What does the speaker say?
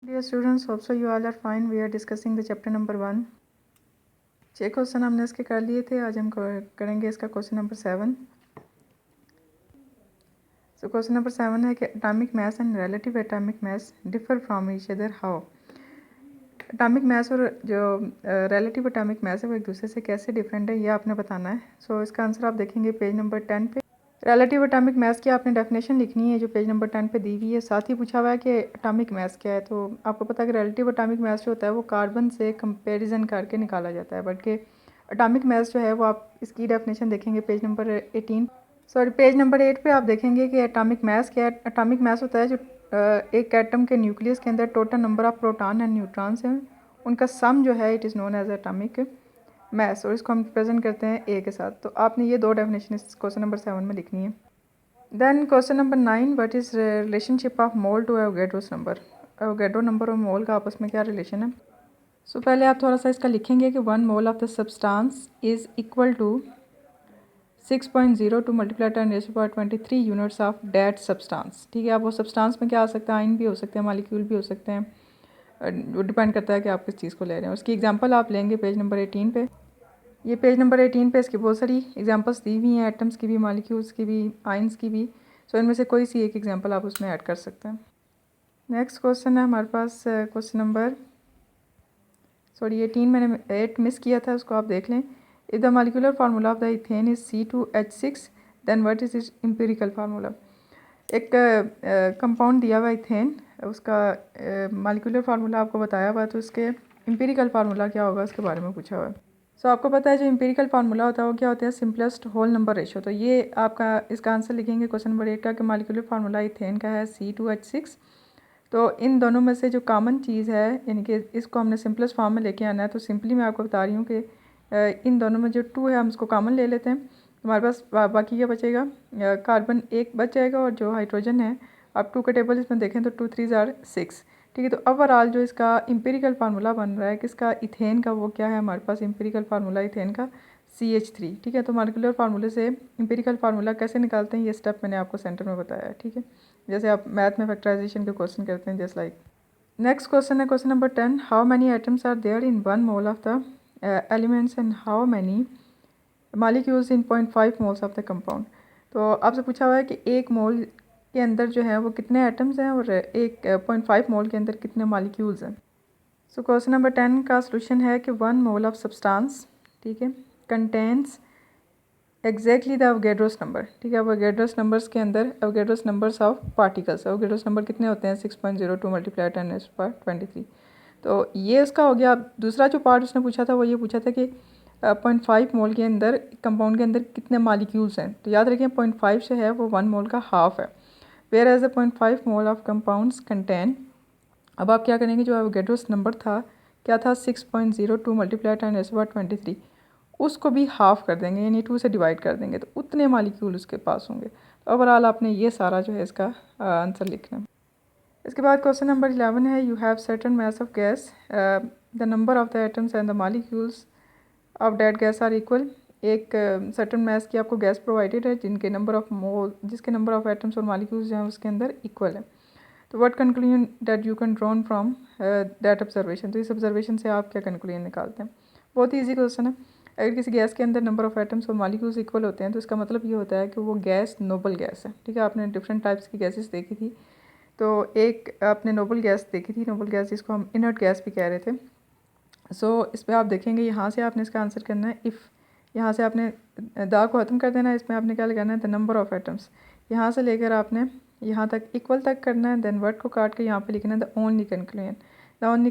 Dear students, hope so you all are fine. We are discussing the chapter number 1. 6 question हमने इसके कर लिए थे. आज हम करेंगे इसका question number 7. So question number 7 है कि atomic mass and relative atomic mass differ from each other how. Atomic mass और जो रिलेटिव एटॉमिक मास है वो एक दूसरे से कैसे डिफरेंट है, ये आपने बताना है. सो इसका आंसर आप देखेंगे पेज नंबर 10 पे. रिलेटिव एटॉमिक मास की आपने डेफिनेशन लिखनी है जो पेज नंबर 10 पे दी हुई है. साथ ही पूछा हुआ है कि एटॉमिक मास क्या है. तो आपको पता है कि रिलेटिव एटॉमिक मास जो होता है वो कार्बन से कंपैरिजन करके निकाला जाता है, बल्कि एटॉमिक मास जो है वो आप इसकी डेफिनेशन देखेंगे page number 18 sorry page number 8 पे. आप देखेंगे कि एटॉमिक मास क्या है. एटॉमिक मास होता है जो एक एटम के न्यूक्लियस के अंदर total number of proton and neutrons हैं, उनका सम जो है it is known as atomic mass, और इसको हम प्रेजेंट करते हैं ए के साथ. तो आपने ये दो डेफिनेशन इस क्वेश्चन नंबर 7 में लिखनी है. Then question number 9, what is relationship of mole to Avogadro's number. Avogadro number और मोल का आपस में क्या रिलेशन है. सो पहले आप थोड़ा सा इसका लिखेंगे कि 1 mole of the substance is equal to 6.02 multiply 10⁻23 units of that substance. ठीक है, आप वो सब्सटेंस में क्या आ सकता है, आयन भी हो सकते हैं, मालिक्यूल भी हो सकते हैं, वो डिपेंड करता है कि आप किस चीज़ को ले रहे हैं. उसकी एग्जांपल आप लेंगे पेज नंबर 18 पे. ये पेज नंबर 18 पे इसकी बहुत सारी एग्जांपल्स दी हुई हैं, एटम्स की भी, मालिक्यूल्स की भी, आयंस की भी. सो इनमें से कोई सी एक एग्जांपल आप उसमें ऐड कर सकते हैं. नेक्स्ट क्वेश्चन है हमारे पास क्वेश्चन नंबर 18 मैंने 8 मिस किया था, उसको आप देख लें. If the molecular formula of the ethane is C2H6 then what is its empirical formula. एक कंपाउंड दिया हुआ इथेन, उसका मालिकुलर फार्मूला आपको बताया हुआ है, तो इसके एम्पिरिकल फार्मूला क्या होगा उसके बारे में पूछा हुआ है. सो आपको पता है जो एम्पिरिकल फार्मूला होता है वो क्या होता है, सिंपलेस्ट होल नंबर रेशो. तो ये आपका इसका आंसर लिखेंगे क्वेश्चन नंबर 8 का कि मालिकुलर फार्मूला इथेन का है C2H6. तो इन दोनों में से जो कॉमन चीज़ है, यानी कि इसको हमने सिंपलेस्ट फॉर्म में लेके आना है. तो सिंपली मैं आपको बता रही हूँ कि इन दोनों में जो 2 है हम उसको कॉमन ले लेते हैं. हमारे पास बाकी क्या बचेगा, कार्बन 1 बच जाएगा, और जो हाइड्रोजन है आप 2 का टेबल इसमें देखें तो 2 3 आर 6. ठीक है, तो ओवरऑल जो इसका एम्पिरिकल फार्मूला बन रहा है किसका, इथेन का, वो क्या है हमारे पास एम्पिरिकल फार्मूला इथेन का CH3. ठीक है, तो मालिकुलर फार्मूले से एम्पिरिकल फार्मूला कैसे निकालते हैं ये स्टेप मैंने आपको सेंटर में बताया है. ठीक है, जैसे आप मैथ में फैक्टराइजेशन के क्वेश्चन करते हैं जस्ट लाइक. नेक्स्ट क्वेश्चन है question number 10, how many atoms are there in 1 mole of the elements and how many molecules in 0.5 moles of the compound. तो आपसे पूछा हुआ है कि 1 मोल के अंदर जो है वो कितने एटम्स हैं और 1.5 मोल के अंदर कितने मालिक्यूल्स हैं. सो क्वेश्चन नंबर 10 का सोल्यूशन है कि 1 मोल ऑफ सब्सटेंस, ठीक है, contains exactly the Avogadro's number. ठीक है, एवोगैड्रोस नंबर्स के अंदर Avogadro's numbers of particles, Avogadro's number कितने होते हैं 6.02 मल्टीप्लाई 10⁻23. तो ये उसका हो गया. दूसरा जो पार्ट उसने पूछा था वो ये पूछा था कि 0.5 मोल के अंदर कंपाउंड के अंदर कितने मालिक्यूल्स हैं. तो याद रखिए 0.5 से है वो 1 मोल का हाफ है, whereas the 0.5 mole of compounds contain. अब आप क्या करेंगे, जो एवोगैड्रोस नंबर था क्या था 6.02 मल्टीप्लाई 10⁻23, उसको भी हाफ़ कर देंगे, यानी 2 से डिवाइड कर देंगे, तो उतने मालिक्यूल उसके पास होंगे. तो ओवरऑल आपने ये सारा जो है इसका आंसर लिखना है. इसके बाद क्वेश्चन नंबर 11 है, you have certain mass of gas, the number of the atoms and the molecules of that gas are equal. एक सर्टन मास की आपको गैस प्रोवाइडेड है जिसके नंबर ऑफ एटम्स और मालिक्यूल्स जो हैं उसके अंदर इक्वल है. तो what conclusion that you can drawn from that observation. तो इस ऑब्जर्वेशन से आप क्या कंक्लूजन निकालते हैं. बहुत ही ईजी क्वेश्चन है. अगर किसी गैस के अंदर नंबर ऑफ एटम्स और मालिक्यूल्स इक्वल होते हैं तो इसका मतलब ये होता है कि वो गैस नोबल गैस है. ठीक है, आपने डिफरेंट टाइप्स की गैसेस देखी थी. तो एक आपने नोबल गैस देखी थी, नोबल गैस जिसको हम इनर्ट गैस भी कह रहे थे. सो इस पर आप देखेंगे यहाँ से आपने इसका आंसर करना है. इफ़ यहाँ से आपने दा को ख़त्म कर देना है, इसमें आपने क्या लगाना है, द नंबर ऑफ एटम्स. यहाँ से लेकर आपने यहाँ तक इक्वल तक करना है. देन वर्ड को काट के यहाँ पे लिखना है the only conclusion. The only